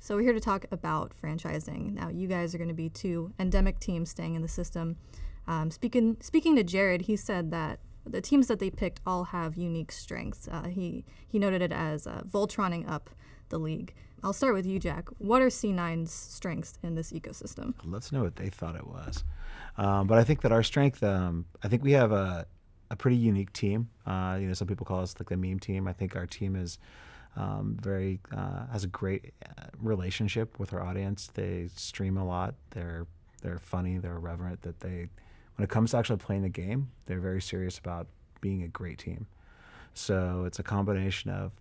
So we're here to talk about franchising. Now, you guys are going to be two endemic teams staying in the system. Speaking to Jared, he said that the teams that they picked all have unique strengths. He noted it as Voltroning up the league. I'll start with you, Jack. What are C9's strengths in this ecosystem? Let's know what they thought it was. But I think that our strength, I think we have a pretty unique team. Some people call us like the meme team. I think our team is has a great relationship with our audience. They stream a lot. They're funny. They're irreverent. When it comes to actually playing the game, they're very serious about being a great team. So it's a combination of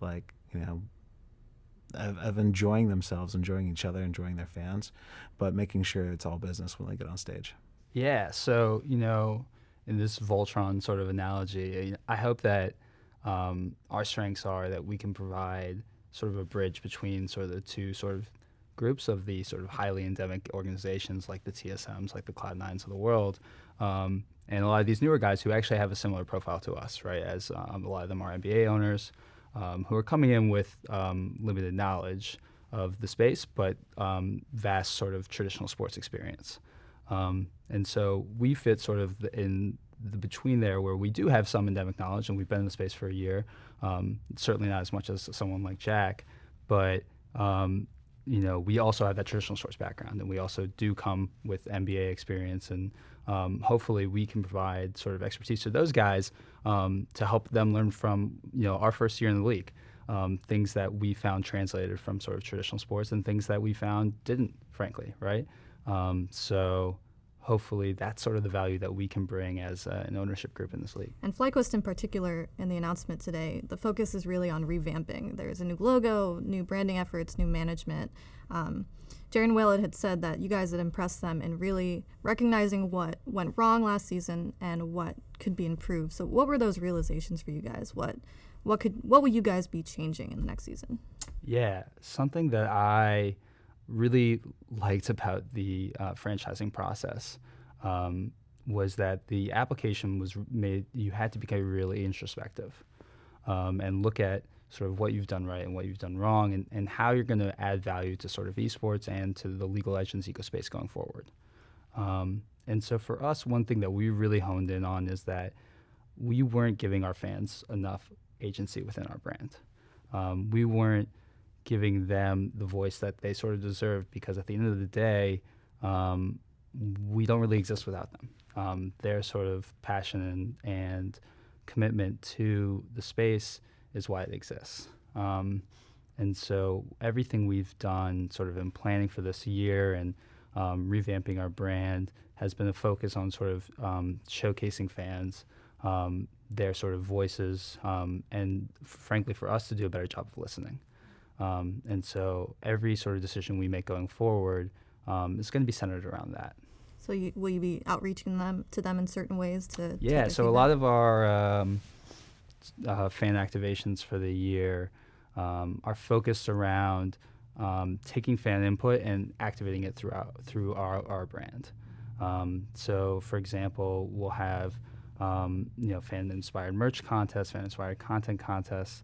of enjoying themselves, enjoying each other, enjoying their fans, but making sure it's all business when they get on stage. Yeah. So in this Voltron sort of analogy, I hope that our strengths are that we can provide sort of a bridge between sort of the two sort of groups of the sort of highly endemic organizations like the TSMs, like the Cloud9s of the world, and a lot of these newer guys who actually have a similar profile to us, right? As a lot of them are MBA owners who are coming in with limited knowledge of the space, but vast sort of traditional sports experience. And so we fit sort of in the between there, where we do have some endemic knowledge, and we've been in the space for a year. Certainly not as much as someone like Jack, but we also have that traditional sports background, and we also do come with MBA experience, and hopefully we can provide sort of expertise to those guys to help them learn from our first year in the league, things that we found translated from sort of traditional sports and things that we found didn't, frankly, right? So hopefully that's sort of the value that we can bring as an ownership group in this league. And FlyQuest in particular, in the announcement today, the focus is really on revamping. There's a new logo, new branding efforts, new management. Jaron Whaled had said that you guys had impressed them in really recognizing what went wrong last season and what could be improved. So what were those realizations for you guys? What will you guys be changing in the next season? Yeah, something that I really liked about the franchising process was that the application was made, you had to become really introspective and look at sort of what you've done right and what you've done wrong, and how you're going to add value to sort of esports and to the League of Legends ecospace going forward. And so for us, one thing that we really honed in on is that we weren't giving our fans enough agency within our brand. We weren't giving them the voice that they sort of deserve, because at the end of the day, we don't really exist without them. Their sort of passion and commitment to the space is why it exists. And so everything we've done sort of in planning for this year and revamping our brand has been a focus on sort of showcasing fans, their sort of voices, and frankly for us to do a better job of listening. And so every sort of decision we make going forward is going to be centered around that. So will you be outreaching to them in certain ways to? Yeah. So a lot of our fan activations for the year are focused around taking fan input and activating it through our brand. So, for example, we'll have fan-inspired merch contests, fan-inspired content contests,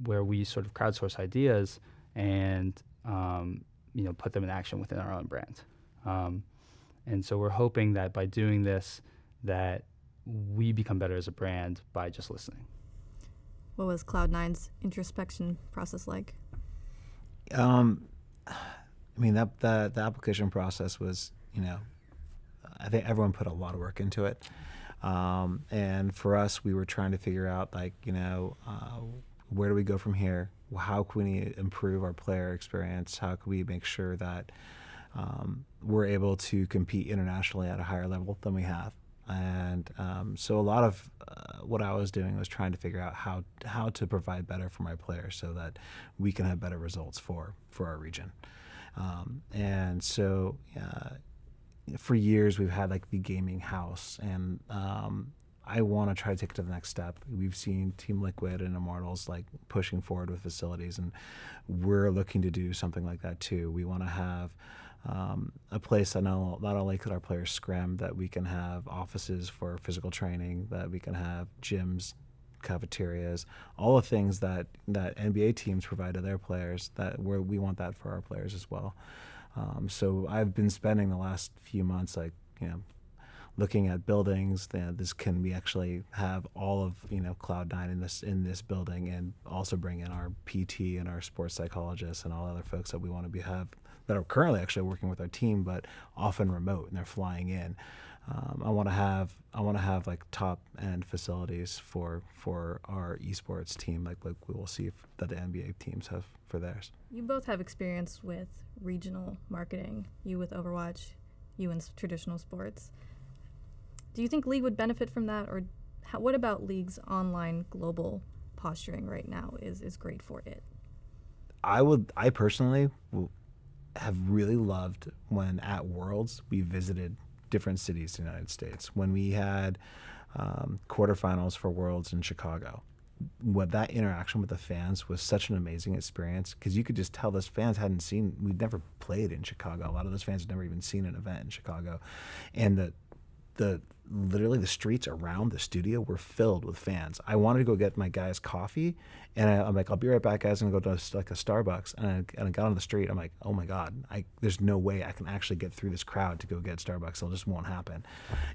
where we sort of crowdsource ideas and put them in action within our own brand. And so we're hoping that by doing this, that we become better as a brand by just listening. What was Cloud9's introspection process like? The application process was, I think everyone put a lot of work into it. And for us, we were trying to figure out, where do we go from here? How can we improve our player experience? How can we make sure that we're able to compete internationally at a higher level than we have? And so a lot of what I was doing was trying to figure out how to provide better for my players so that we can have better results for our region. And so for years we've had the gaming house, and I want to try to take it to the next step. We've seen Team Liquid and Immortals pushing forward with facilities, and we're looking to do something like that too. We want to have a place that not only could our players scrim, that we can have offices for physical training, that we can have gyms cafeterias, all the things that NBA teams provide to their players, we want that for our players as well. So I've been spending the last few months, looking at buildings. Can we actually have all of Cloud9 in this building, and also bring in our PT and our sports psychologists and all other folks that we want to have that are currently actually working with our team, but often remote and they're flying in. I want to have like top end facilities for our esports team, like we will see that the NBA teams have for theirs. You both have experience with regional marketing. You with Overwatch, you in traditional sports. Do you think League would benefit from that, or what about League's online global posturing right now is great for it? I personally have really loved when at Worlds we visited different cities in the United States. When we had quarterfinals for Worlds in Chicago, what that interaction with the fans was such an amazing experience, because you could just tell those fans we'd never played in Chicago. A lot of those fans had never even seen an event in Chicago, and literally the streets around the studio were filled with fans. I wanted to go get my guys coffee, and I'm like, I'll be right back, guys, and go to a Starbucks. And I got on the street. I'm like, oh my God, there's no way I can actually get through this crowd to go get Starbucks. It just won't happen.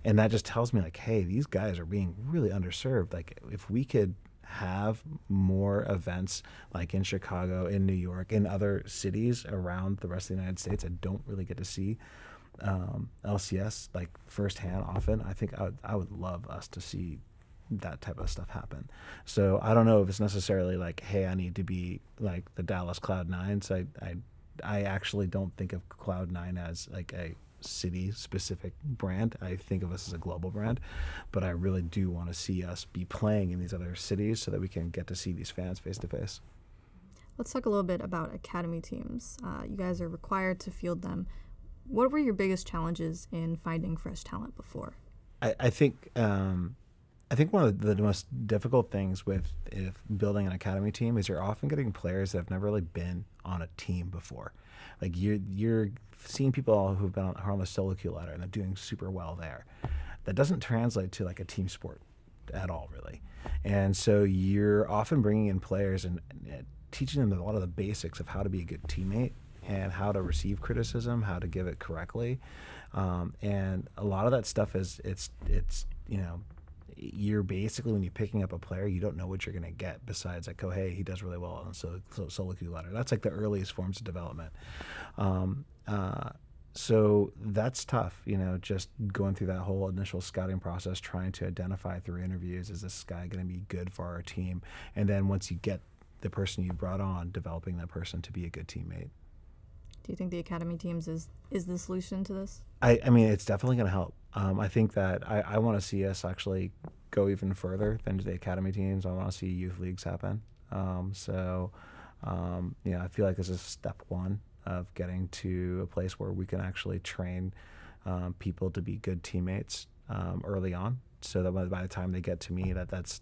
And that just tells me, like, hey, these guys are being really underserved. Like, if we could have more events like in Chicago, in New York, in other cities around the rest of the United States I don't really get to see LCS like firsthand often, I think I would love us to see that type of stuff happen. So I don't know if it's necessarily like, hey, I need to be like the Dallas Cloud9. So I actually don't think of Cloud9 as like a city specific brand. I think of us as a global brand, but I really do want to see us be playing in these other cities so that we can get to see these fans face to face. Let's talk a little bit about academy teams. You guys are required to field them. What were your biggest challenges in finding fresh talent before? I think one of the most difficult things with building an academy team is you're often getting players that have never really been on a team before. Like you're seeing people who've been on the solo queue ladder and they're doing super well there. That doesn't translate to like a team sport at all, really. And so you're often bringing in players and teaching them a lot of the basics of how to be a good teammate and how to receive criticism, how to give it correctly. And a lot of that stuff is you're basically, when you're picking up a player, you don't know what you're going to get besides like, oh, hey, he does really well on solo queue ladder. That's like the earliest forms of development. So that's tough, just going through that whole initial scouting process, trying to identify through interviews, is this guy going to be good for our team? And then once you get the person you brought on, developing that person to be a good teammate. Do you think the academy teams is the solution to this? I mean, it's definitely going to help. I think that I want to see us actually go even further than the academy teams. I want to see youth leagues happen. I feel like this is step one of getting to a place where we can actually train people to be good teammates early on, so that by the time they get to me, that's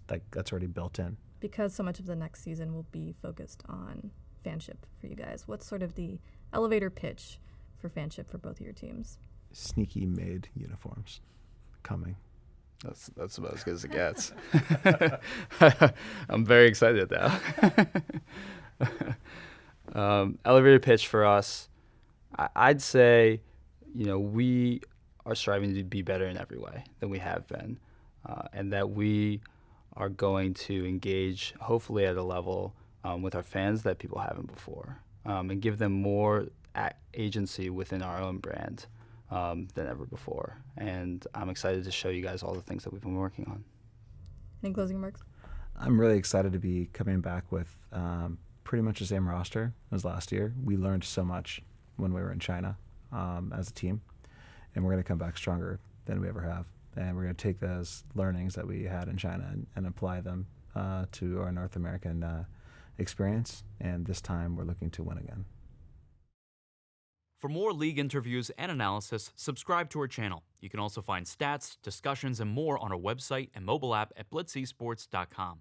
already built in. Because so much of the next season will be focused on fanship for you guys, what's sort of the elevator pitch for fanship for both of your teams? Sneaky maid uniforms coming. That's about as good as it gets. I'm very excited now. Elevator pitch for us, I'd say, we are striving to be better in every way than we have been, and that we are going to engage, hopefully at a level with our fans that people haven't before, and give them more agency within our own brand than ever before. And I'm excited to show you guys all the things that we've been working on. Any closing remarks? I'm really excited to be coming back with pretty much the same roster as last year. We learned so much when we were in China as a team, and we're going to come back stronger than we ever have. And we're going to take those learnings that we had in China and apply them to our North American experience. And this time we're looking to win again. For more league interviews and analysis, subscribe to our channel. You can also find stats, discussions, and more on our website and mobile app at blitzesports.com.